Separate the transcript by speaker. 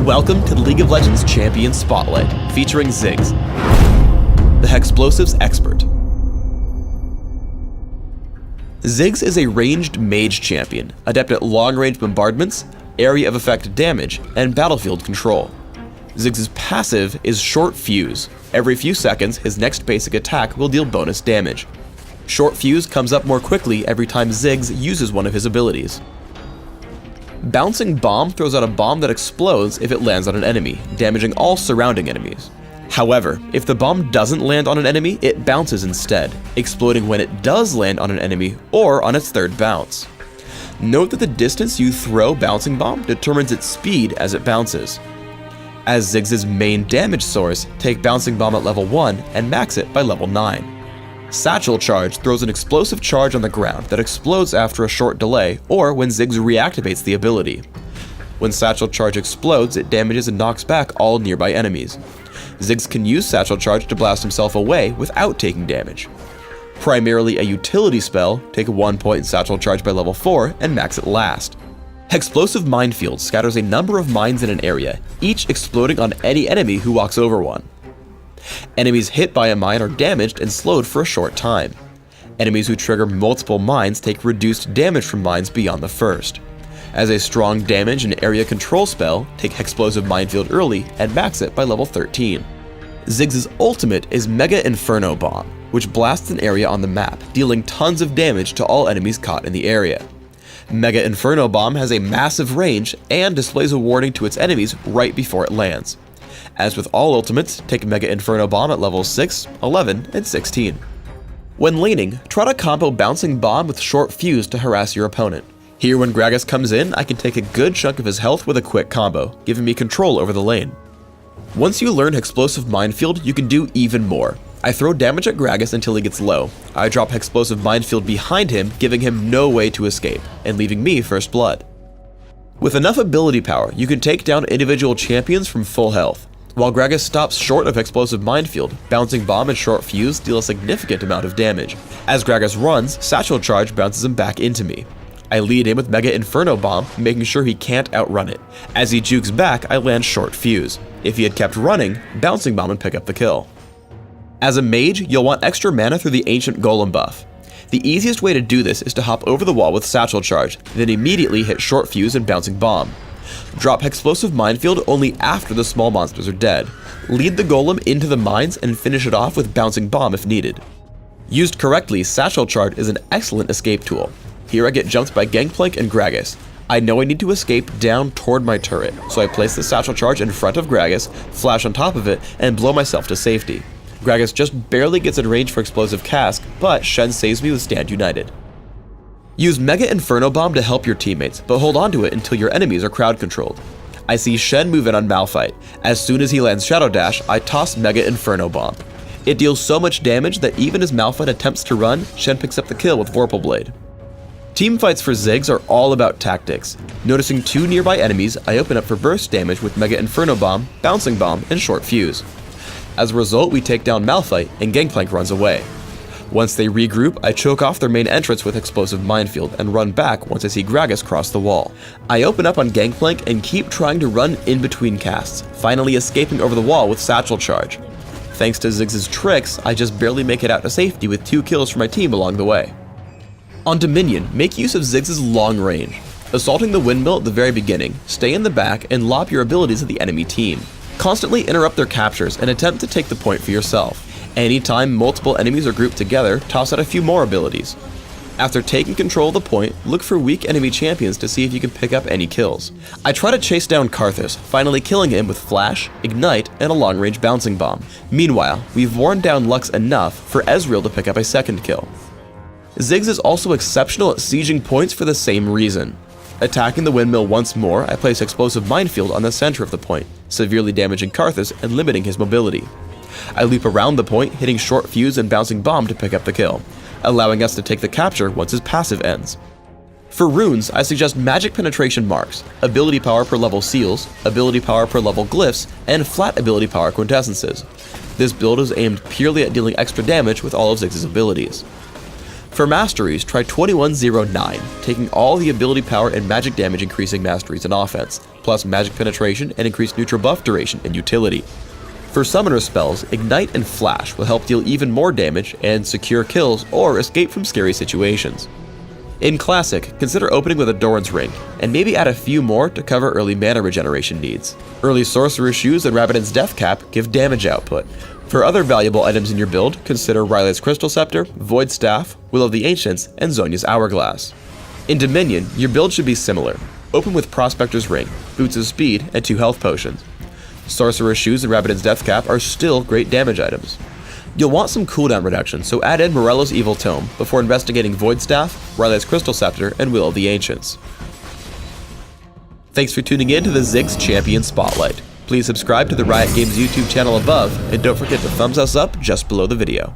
Speaker 1: Welcome to the League of Legends Champion Spotlight, featuring Ziggs, the Hexplosives expert. Ziggs is a ranged mage champion, adept at long-range bombardments, area of effect damage, and battlefield control. Ziggs' passive is Short Fuse. Every few seconds, his next basic attack will deal bonus damage. Short Fuse comes up more quickly every time Ziggs uses one of his abilities. Bouncing Bomb throws out a bomb that explodes if it lands on an enemy, damaging all surrounding enemies. However, if the bomb doesn't land on an enemy, it bounces instead, exploding when it does land on an enemy or on its third bounce. Note that the distance you throw Bouncing Bomb determines its speed as it bounces. As Ziggs' main damage source, take Bouncing Bomb at level 1 and max it by level 9. Satchel Charge throws an explosive charge on the ground that explodes after a short delay or when Ziggs reactivates the ability. When Satchel Charge explodes, it damages and knocks back all nearby enemies. Ziggs can use Satchel Charge to blast himself away without taking damage. Primarily a utility spell, take a 1 point Satchel Charge by level 4 and max it last. Hexplosive Minefield scatters a number of mines in an area, each exploding on any enemy who walks over one. Enemies hit by a mine are damaged and slowed for a short time. Enemies who trigger multiple mines take reduced damage from mines beyond the first. As a strong damage and area control spell, take Hexplosive Minefield early and max it by level 13. Ziggs' ultimate is Mega Inferno Bomb, which blasts an area on the map, dealing tons of damage to all enemies caught in the area. Mega Inferno Bomb has a massive range and displays a warning to its enemies right before it lands. As with all ultimates, take Mega Inferno Bomb at levels 6, 11, and 16. When laning, try to combo Bouncing Bomb with Short Fuse to harass your opponent. Here when Gragas comes in, I can take a good chunk of his health with a quick combo, giving me control over the lane. Once you learn Hexplosive Minefield, you can do even more. I throw damage at Gragas until he gets low. I drop Hexplosive Minefield behind him, giving him no way to escape, and leaving me first blood. With enough ability power, you can take down individual champions from full health. While Gragas stops short of Hexplosive Minefield, Bouncing Bomb and Short Fuse deal a significant amount of damage. As Gragas runs, Satchel Charge bounces him back into me. I lead in with Mega Inferno Bomb, making sure he can't outrun it. As he jukes back, I land Short Fuse. If he had kept running, Bouncing Bomb would pick up the kill. As a mage, you'll want extra mana through the Ancient Golem buff. The easiest way to do this is to hop over the wall with Satchel Charge, then immediately hit Short Fuse and Bouncing Bomb. Drop Hexplosive Minefield only after the small monsters are dead. Lead the golem into the mines and finish it off with Bouncing Bomb if needed. Used correctly, Satchel Charge is an excellent escape tool. Here I get jumped by Gangplank and Gragas. I know I need to escape down toward my turret, so I place the Satchel Charge in front of Gragas, flash on top of it, and blow myself to safety. Gragas just barely gets in range for Explosive Cask, but Shen saves me with Stand United. Use Mega Inferno Bomb to help your teammates, but hold on to it until your enemies are crowd controlled. I see Shen move in on Malphite. As soon as he lands Shadow Dash, I toss Mega Inferno Bomb. It deals so much damage that even as Malphite attempts to run, Shen picks up the kill with Vorpal Blade. Team fights for Ziggs are all about tactics. Noticing two nearby enemies, I open up for burst damage with Mega Inferno Bomb, Bouncing Bomb, and Short Fuse. As a result, we take down Malphite and Gangplank runs away. Once they regroup, I choke off their main entrance with Explosive Minefield and run back once I see Gragas cross the wall. I open up on Gangplank and keep trying to run in between casts, finally escaping over the wall with Satchel Charge. Thanks to Ziggs' tricks, I just barely make it out to safety with 2 kills for my team along the way. On Dominion, make use of Ziggs' long range. Assaulting the windmill at the very beginning, stay in the back and lob your abilities at the enemy team. Constantly interrupt their captures and attempt to take the point for yourself. Anytime multiple enemies are grouped together, toss out a few more abilities. After taking control of the point, look for weak enemy champions to see if you can pick up any kills. I try to chase down Karthus, finally killing him with Flash, Ignite, and a long-range Bouncing Bomb. Meanwhile, we've worn down Lux enough for Ezreal to pick up a second kill. Ziggs is also exceptional at sieging points for the same reason. Attacking the windmill once more, I place Explosive Minefield on the center of the point, severely damaging Karthus and limiting his mobility. I loop around the point, hitting Short Fuse and Bouncing Bomb to pick up the kill, allowing us to take the capture once his passive ends. For runes, I suggest Magic Penetration Marks, ability power per level seals, ability power per level glyphs, and flat ability power quintessences. This build is aimed purely at dealing extra damage with all of Ziggs' abilities. For masteries, try 2109, taking all the ability power and magic damage increasing masteries in offense, plus magic penetration and increased neutral buff duration and utility. For summoner spells, Ignite and Flash will help deal even more damage and secure kills or escape from scary situations. In Classic, consider opening with a Doran's Ring, and maybe add a few more to cover early mana regeneration needs. Early Sorcerer's Shoes and Rabadon's Death Cap give damage output. For other valuable items in your build, consider Riley's Crystal Scepter, Void Staff, Will of the Ancients, and Zhonya's Hourglass. In Dominion, your build should be similar. Open with Prospector's Ring, Boots of Speed, and 2 health potions. Sorcerer's Shoes and Rabadon's Death Cap are still great damage items. You'll want some cooldown reduction, so add in Morello's Evil Tome before investigating Void Staff, Riley's Crystal Scepter, and Will of the Ancients. Thanks for tuning in to the Ziggs Champion Spotlight. Please subscribe to the Riot Games YouTube channel above, and don't forget to thumbs us up just below the video.